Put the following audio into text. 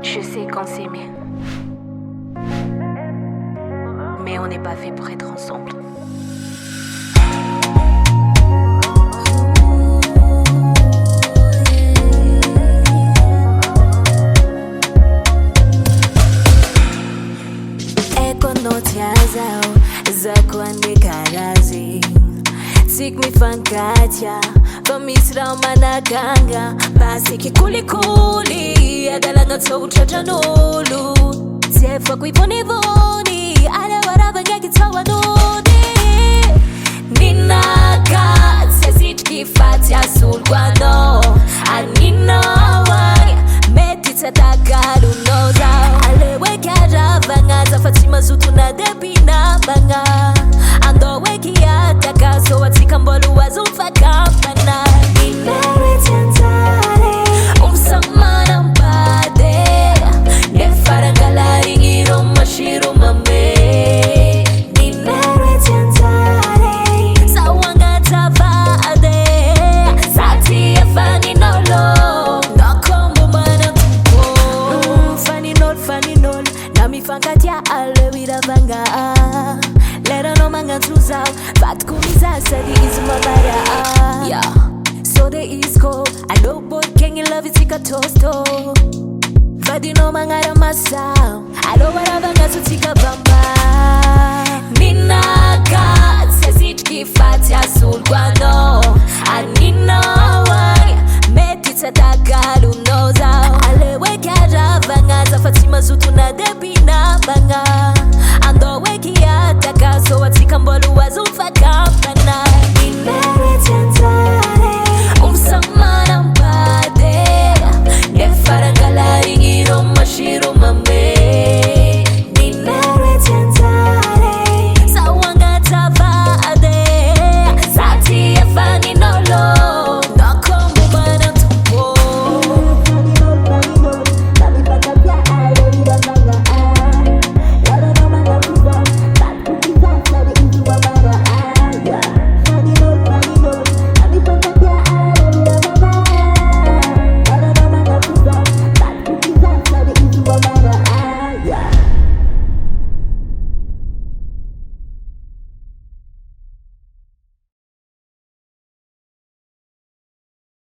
Je sais qu'on s'aimait, mais on n'est pas fait pour être ensemble. Zao za kuandika razi sikmifankatia vamisra managanga basi kikulikuli agalanga tsouthatanolu zefa kuivonivoni alawaravangakitsawanoni ninaka sesitkifati asulkwano aninowai metitsatakalunoza alewekaravangaza fatima zutuna debina banga ando wekia takaso watikambolu wazumfakapana ineritentale umsamana mpade nefarangalaringiro mashiru mame ineritentale sawangatavade sati efani nolo Ninolo, nami fankatia alewira vanga. Lera no manga tuzao, vat kumiza sadi izumabara. Yeah, so the East Coast, I know boy can you love it tika tosto. Vadi no manga ramasao, I know what vanga tu tika bamba. Ninaka, sesitki fati asul guano. Anino wai, metitsa tagalu nozao. Alewe karavangaza fatima zutuna debina banga ando wekia takaso watikambolu wazumfakapana